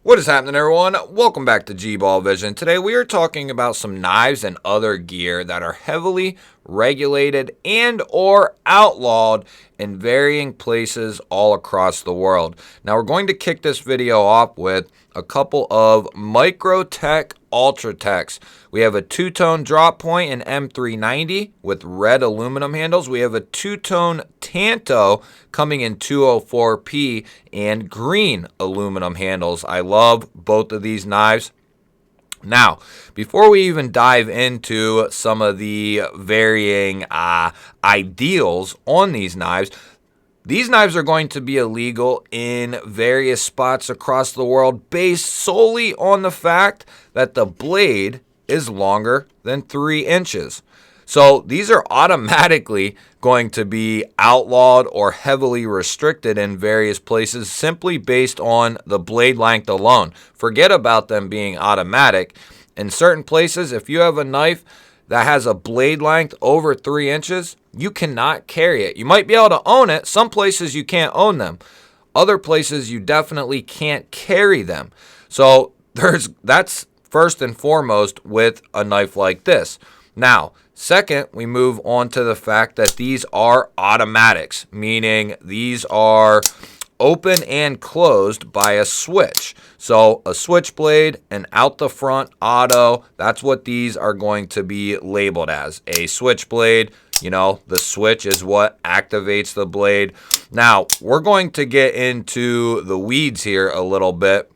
What is happening, everyone? Welcome back to G-Ball Vision. Today we are talking about some knives and other gear that are heavily regulated and or outlawed in varying places all across the world. Now we're going to kick this video off with a couple of Microtech Ultratechs. We have a two-tone drop point in M390 with red aluminum handles. We have a two-tone Tanto coming in 204p and green aluminum handles. I love both of these knives. Now, before we even dive into some of the varying ideals on these knives are going to be illegal in various spots across the world based solely on the fact that the blade is longer than 3 inches. So these are automatically going to be outlawed or heavily restricted in various places simply based on the blade length alone. Forget about them being automatic. In certain places, if you have a knife that has a blade length over 3 inches, you cannot carry it. You might be able to own it. Some places you can't own them. Other places you definitely can't carry them. So that's first and foremost with a knife like this. Now, second, we move on to the fact that these are automatics, meaning these are open and closed by a switch. So a switchblade and out the front auto, that's what these are going to be labeled as. A switchblade, you know, the switch is what activates the blade. Now, we're going to get into the weeds here a little bit.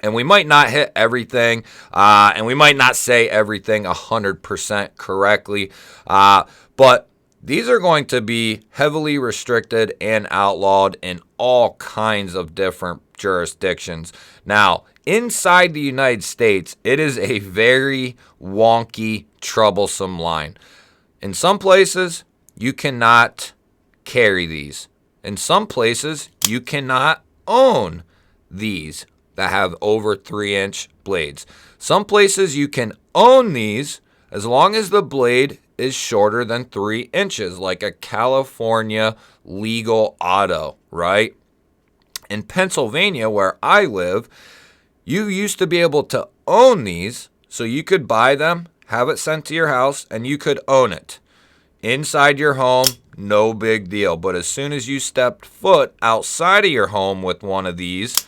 And we might not hit everything, and we might not say everything 100% correctly, but these are going to be heavily restricted and outlawed in all kinds of different jurisdictions. Now, inside the United States, it is a very wonky, troublesome line. In some places, you cannot carry these. In some places, you cannot own these that have over 3-inch blades. Some places you can own these as long as the blade is shorter than 3 inches, like a California legal auto, right? In Pennsylvania, where I live, you used to be able to own these, so you could buy them, have it sent to your house, and you could own it. Inside your home, no big deal. But as soon as you stepped foot outside of your home with one of these,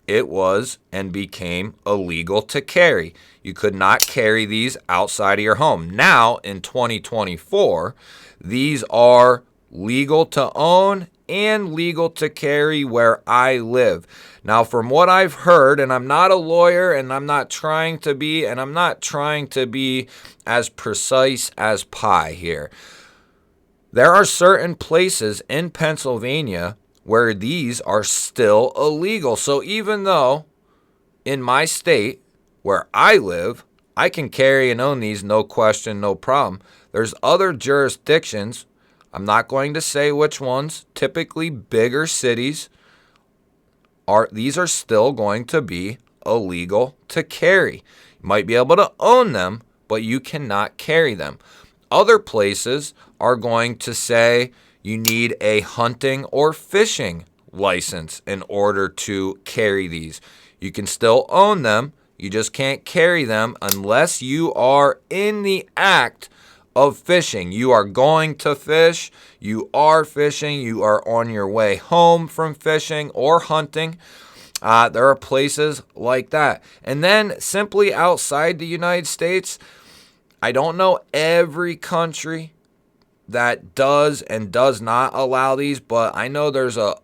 it was and became illegal to carry. You could not carry these outside of your home. Now, in 2024, these are legal to own and legal to carry where I live. Now, from what I've heard, and I'm not a lawyer, and I'm not trying to be as precise as pie here. There are certain places in Pennsylvania where these are still illegal. So even though in my state where I live, I can carry and own these, no question, no problem. There's other jurisdictions, I'm not going to say which ones, typically bigger cities, these are still going to be illegal to carry. You might be able to own them, but you cannot carry them. Other places are going to say you need a hunting or fishing license in order to carry these. You can still own them. You just can't carry them unless you are in the act of fishing. You are going to fish. You are fishing. You are on your way home from fishing or hunting. There are places like that. And then simply outside the United States, I don't know every country that does and does not allow these, but I know there's a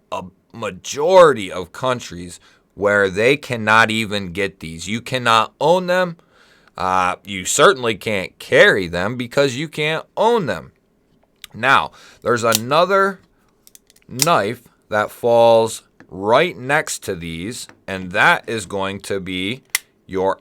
majority of countries where they cannot even get these. You cannot own them. You certainly can't carry them because you can't own them. Now, there's another knife that falls right next to these, and that is going to be your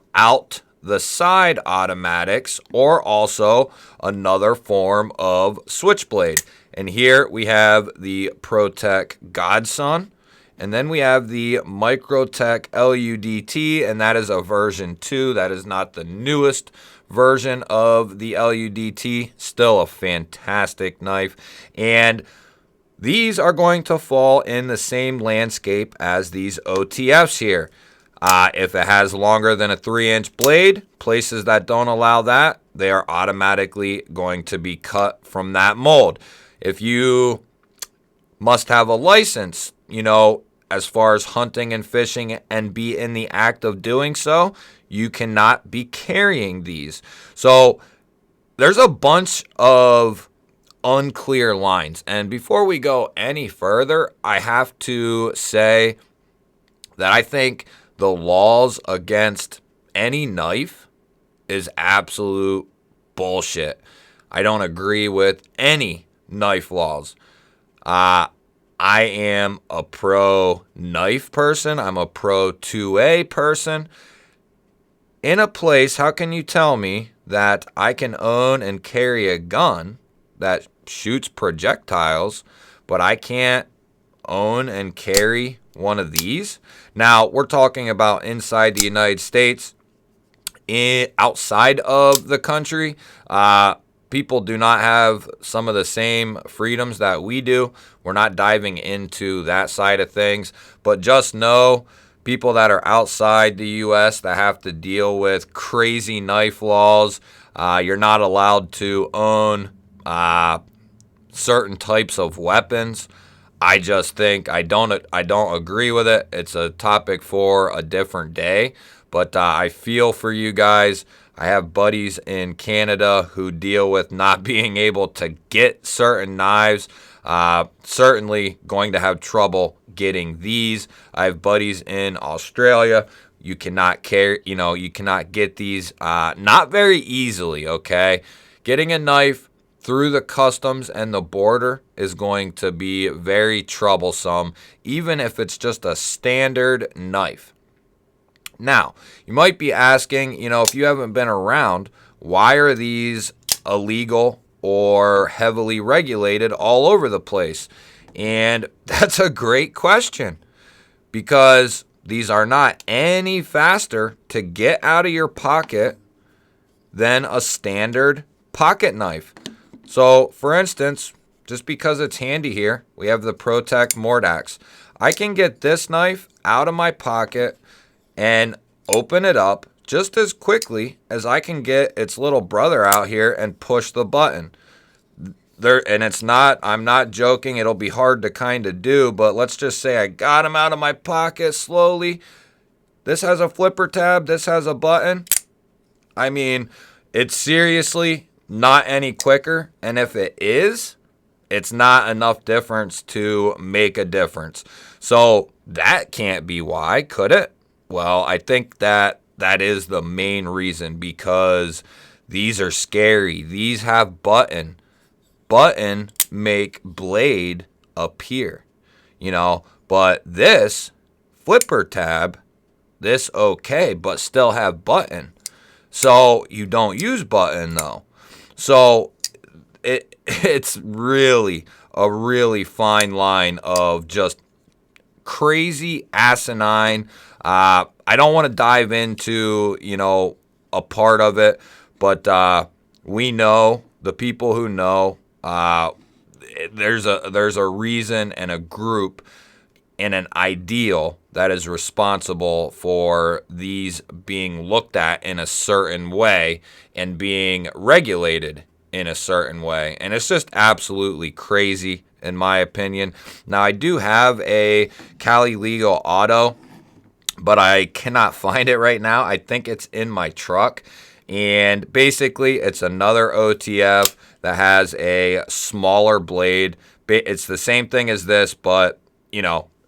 the side automatics, or also another form of switchblade. And here we have the ProTech Godson, and then we have the Microtech LUDT, and that is a version 2. That is not the newest version of the LUDT. Still a fantastic knife. And these are going to fall in the same landscape as these OTFs here. If it has longer than a 3-inch blade, places that don't allow that, they are automatically going to be cut from that mold. If you must have a license, as far as hunting and fishing and be in the act of doing so, you cannot be carrying these. So there's a bunch of unclear lines. And before we go any further, I have to say that I think the laws against any knife is absolute bullshit. I don't agree with any knife laws. I am a pro knife person. I'm a pro 2A person. In a place, how can you tell me that I can own and carry a gun that shoots projectiles, but I can't own and carry one of these? Now, we're talking about inside the United States. Outside of the country, people do not have some of the same freedoms that we do. We're not diving into that side of things, but just know people that are outside the U.S. that have to deal with crazy knife laws. You're not allowed to own certain types of weapons. I just think I don't agree with it. It's a topic for a different day, but I feel for you guys. I have buddies in Canada who deal with not being able to get certain knives. Certainly going to have trouble getting these. I have buddies in Australia. You cannot you cannot get these not very easily, okay? Getting a knife through the customs and the border is going to be very troublesome, even if it's just a standard knife. Now, you might be asking, if you haven't been around, why are these illegal or heavily regulated all over the place? And that's a great question, because these are not any faster to get out of your pocket than a standard pocket knife. So, for instance, just because it's handy here, we have the ProTech Mordax. I can get this knife out of my pocket and open it up just as quickly as I can get its little brother out here and push the button. I'm not joking, it'll be hard to kind of do, but let's just say I got him out of my pocket slowly. This has a flipper tab, this has a button. I mean, it's seriously not any quicker, and if it is, it's not enough difference to make a difference. So that can't be why, could it? Well, I think that is the main reason, because these are scary. These have button make blade appear, but this flipper tab, this okay, but still have button. So you don't use button though. So it's really a really fine line of just crazy asinine. I don't want to dive into, a part of it, but we know, the people who know, there's a reason and a group and an ideal that is responsible for these being looked at in a certain way and being regulated in a certain way. And it's just absolutely crazy, in my opinion. Now, I do have a Cali Legal Auto, but I cannot find it right now. I think it's in my truck. And basically, it's another OTF that has a smaller blade. It's the same thing as this, but,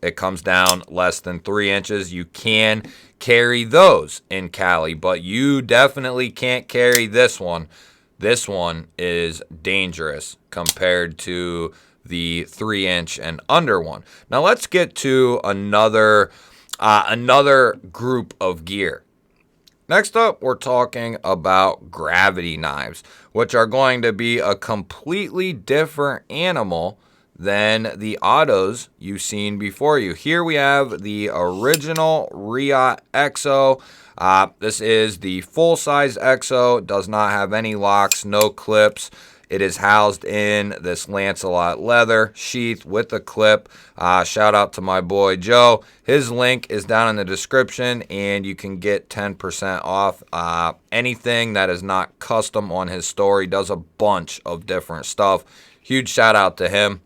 it comes down less than 3 inches. You can carry those in Cali, but you definitely can't carry this one. This one is dangerous compared to the 3-inch and under one. Now let's get to another group of gear. Next up, we're talking about gravity knives, which are going to be a completely different animal than the autos you've seen before you. Here we have the original Riot XO. This is the full-size XO. Does not have any locks, no clips. It is housed in this Lancelot leather sheath with a clip. Shout out to my boy Joe. His link is down in the description, and you can get 10% off anything that is not custom on his store. He does a bunch of different stuff. Huge shout out to him.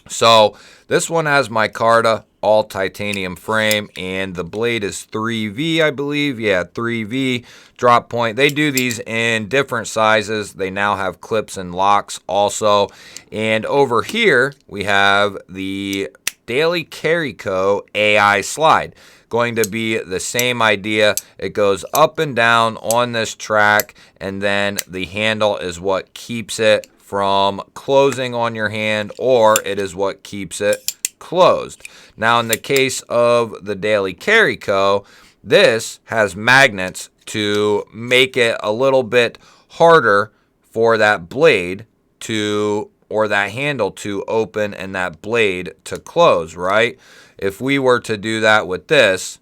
So this one has micarta, all titanium frame, and the blade is 3V, I believe. Yeah, 3V drop point. They do these in different sizes. They now have clips and locks also. And over here, we have the Daily Carry Co. AI slide. Going to be the same idea. It goes up and down on this track, and then the handle is what keeps it from closing on your hand, or it is what keeps it closed. Now, in the case of the Daily Carry Co., this has magnets to make it a little bit harder for that blade to, or that handle to open and that blade to close, right? If we were to do that with this,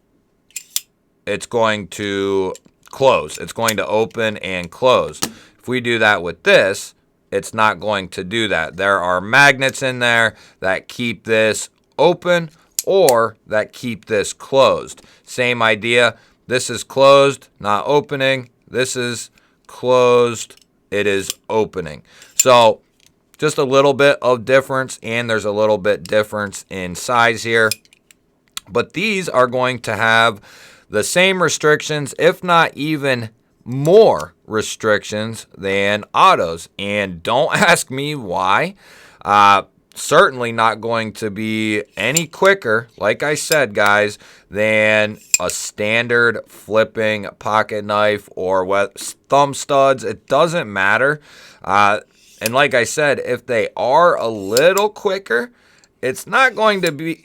it's going to close. It's going to open and close. If we do that with this, it's not going to do that. There are magnets in there that keep this open or that keep this closed. Same idea. This is closed, not opening. This is closed, it is opening. So just a little bit of difference, and there's a little bit difference in size here. But these are going to have the same restrictions, if not even more restrictions than autos. And don't ask me why. Certainly not going to be any quicker, like I said, guys, than a standard flipping pocket knife or thumb studs. It doesn't matter. And like I said, if they are a little quicker, it's not going to be,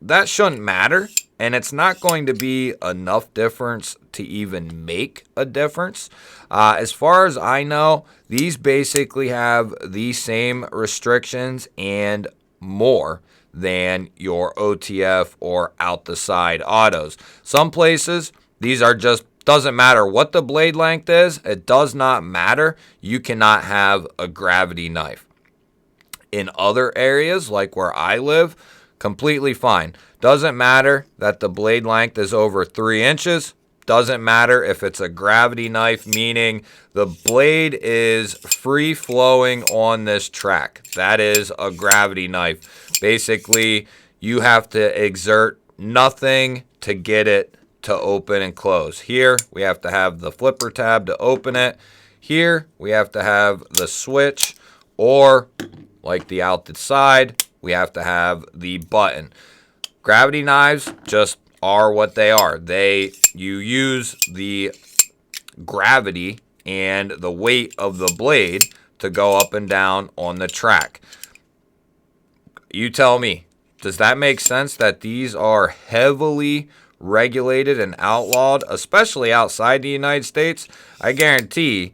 that shouldn't matter. And it's not going to be enough difference to even make a difference. As far as I know, these basically have the same restrictions and more than your OTF or out the side autos. Some places, these are just, doesn't matter what the blade length is. It does not matter. You cannot have a gravity knife. In other areas, like where I live, completely fine. Doesn't matter that the blade length is over 3 inches. Doesn't matter if it's a gravity knife, meaning the blade is free flowing on this track. That is a gravity knife. Basically, you have to exert nothing to get it to open and close. Here, we have to have the flipper tab to open it. Here, we have to have the switch, or like the out the side, we have to have the button. Gravity knives just are what they are. You use the gravity and the weight of the blade to go up and down on the track. You tell me, does that make sense that these are heavily regulated and outlawed, especially outside the United States? I guarantee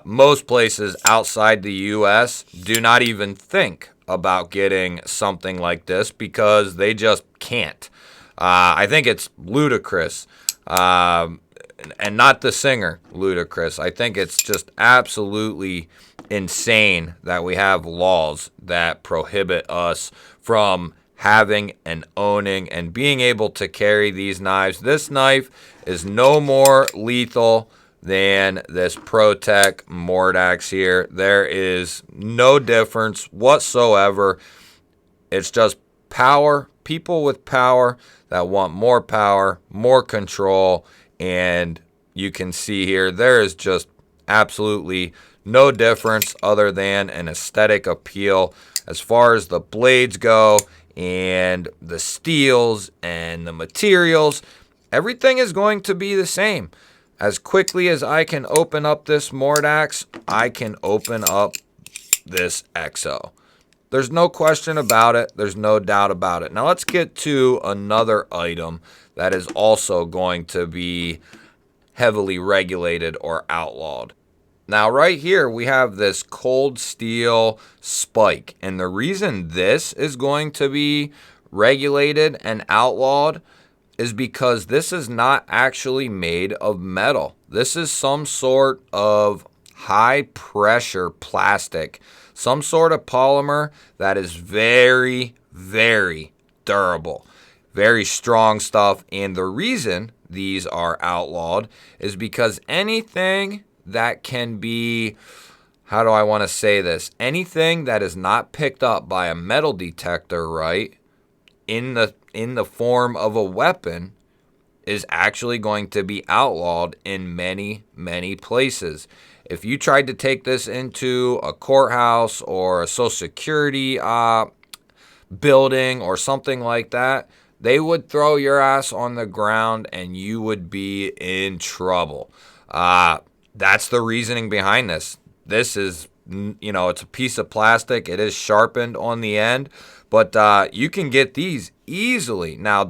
most places outside the U.S. do not even think about getting something like this because they just can't. I think it's ludicrous, and not the singer Ludacris. I think it's just absolutely insane that we have laws that prohibit us from having and owning and being able to carry these knives. This knife is no more lethal than this ProTech Mordax here. There is no difference whatsoever. It's just power, people with power that want more power, more control, and you can see here there is just absolutely no difference other than an aesthetic appeal. As far as the blades go and the steels and the materials, everything is going to be the same. As quickly as I can open up this Mordax, I can open up this XO. There's no question about it. There's no doubt about it. Now let's get to another item that is also going to be heavily regulated or outlawed. Now right here we have this cold steel spike. And the reason this is going to be regulated and outlawed is because this is not actually made of metal. This is some sort of high pressure plastic, some sort of polymer that is very, very durable, very strong stuff. And the reason these are outlawed is because anything that can be, how do I want to say this? Anything that is not picked up by a metal detector, right, in the form of a weapon is actually going to be outlawed in many, many places. If you tried to take this into a courthouse or a Social Security building or something like that, they would throw your ass on the ground and you would be in trouble. That's the reasoning behind this. This is, it's a piece of plastic. It is sharpened on the end, but you can get these easily. Now,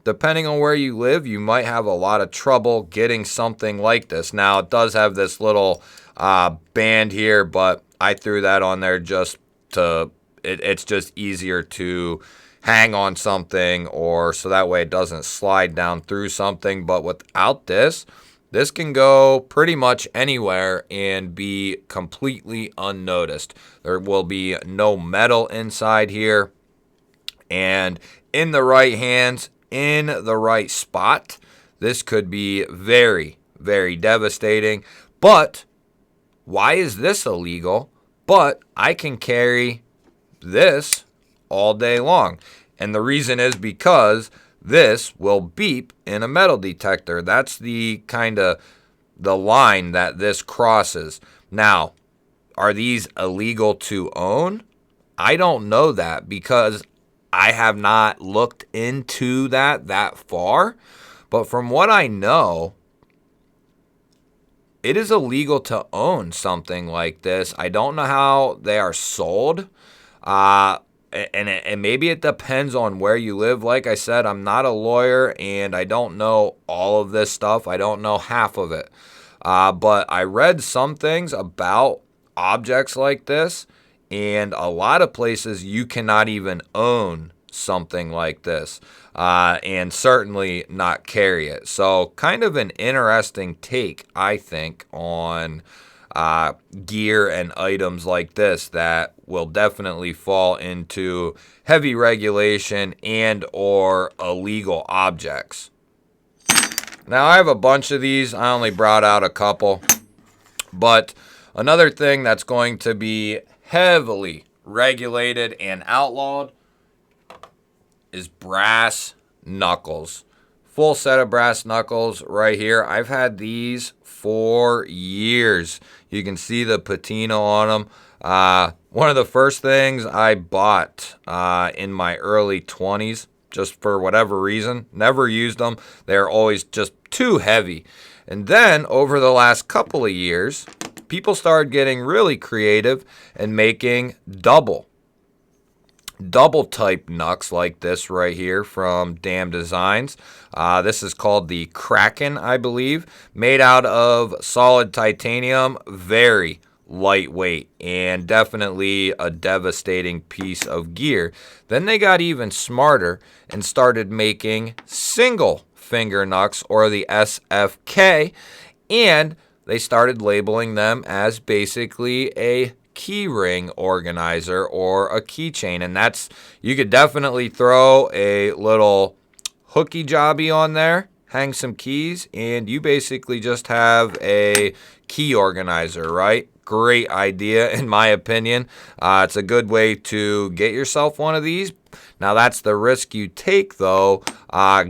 depending on where you live, you might have a lot of trouble getting something like this. Now, it does have this little band here, but I threw that on there just to, it's just easier to hang on something, or so that way it doesn't slide down through something. But without this can go pretty much anywhere and be completely unnoticed. There will be no metal inside here, and in the right hands, in the right spot, this could be very, very devastating. But why is this illegal? But I can carry this all day long. And the reason is because this will beep in a metal detector. That's the kind of the line that this crosses. Now, are these illegal to own? I don't know that because I have not looked into that far. But from what I know, it is illegal to own something like this. I don't know how they are sold. And maybe it depends on where you live. Like I said, I'm not a lawyer and I don't know all of this stuff. I don't know half of it. But I read some things about objects like this, and a lot of places you cannot even own something like this, and certainly not carry it. So kind of an interesting take, I think, on gear and items like this that will definitely fall into heavy regulation and or illegal objects. Now, I have a bunch of these. I only brought out a couple. But another thing that's going to be heavily regulated and outlawed is brass knuckles. Full set of brass knuckles right here. I've had these for years. You can see the patina on them. One of the first things I bought in my early 20s, just for whatever reason, never used them. They're always just too heavy. And then over the last couple of years, people started getting really creative and making double type knucks like this right here from Dam Designs. This is called the Kraken, I believe, made out of solid titanium, very lightweight and definitely a devastating piece of gear. Then they got even smarter and started making single finger knucks, or the SFK, and they started labeling them as basically a key ring organizer or a keychain. And that's, you could definitely throw a little hooky jobby on there, hang some keys, and you basically just have a key organizer, right? Great idea, in my opinion. It's a good way to get yourself one of these. Now, that's the risk you take, though,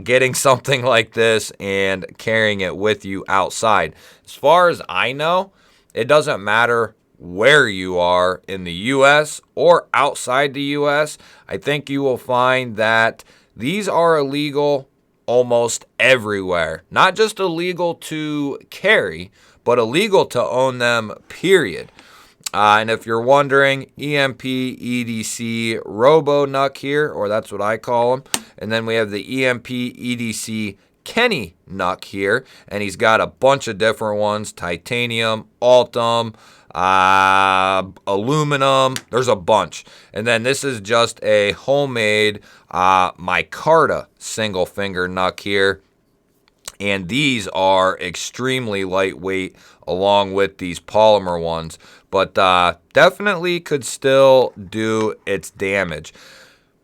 getting something like this and carrying it with you outside. As far as I know, it doesn't matter where you are in the U.S. or outside the U.S. I think you will find that these are illegal almost everywhere. Not just illegal to carry, but illegal to own them, period. And if you're wondering, EMP EDC Robo Knuck here, or that's what I call them. And then we have the EMP EDC Kenny Knuck here, and he's got a bunch of different ones: titanium, altum, aluminum. There's a bunch. And then this is just a homemade micarta single finger knuck here. And these are extremely lightweight along with these polymer ones, but definitely could still do its damage.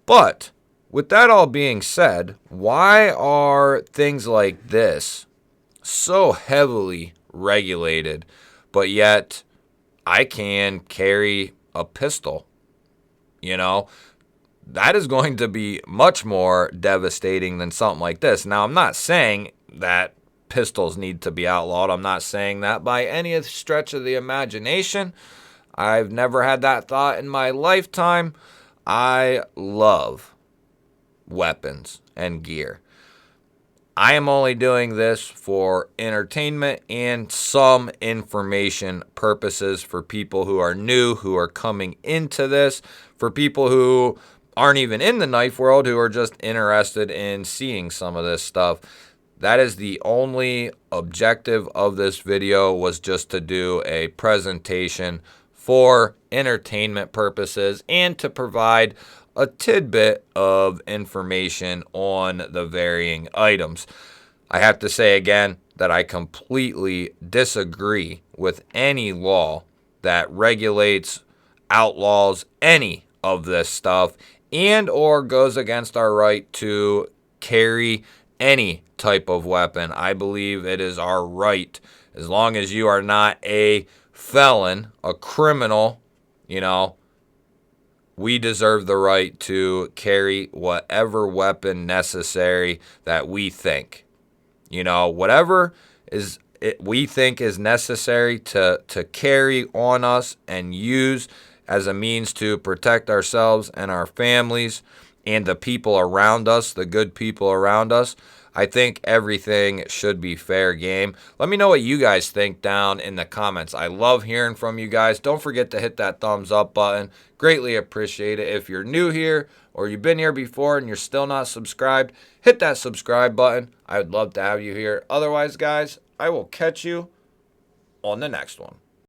But with that all being said, why are things like this so heavily regulated, but yet I can carry a pistol? You know, that is going to be much more devastating than something like this. Now, I'm not saying that pistols need to be outlawed. I'm not saying that by any stretch of the imagination. I've never had that thought in my lifetime. I love weapons and gear. I am only doing this for entertainment and some information purposes for people who are new, who are coming into this, for people who aren't even in the knife world, who are just interested in seeing some of this stuff. That is the only objective of this video, was just to do a presentation for entertainment purposes and to provide a tidbit of information on the varying items. I have to say again that I completely disagree with any law that regulates, outlaws any of this stuff, and or goes against our right to carry any type of weapon. I believe it is our right, as long as you are not a felon, a criminal, we deserve the right to carry whatever weapon necessary that we think. Whatever we think is necessary to carry on us and use as a means to protect ourselves and our families and the people around us, the good people around us. I think everything should be fair game. Let me know what you guys think down in the comments. I love hearing from you guys. Don't forget to hit that thumbs up button. Greatly appreciate it. If you're new here or you've been here before and you're still not subscribed, hit that subscribe button. I would love to have you here. Otherwise, guys, I will catch you on the next one.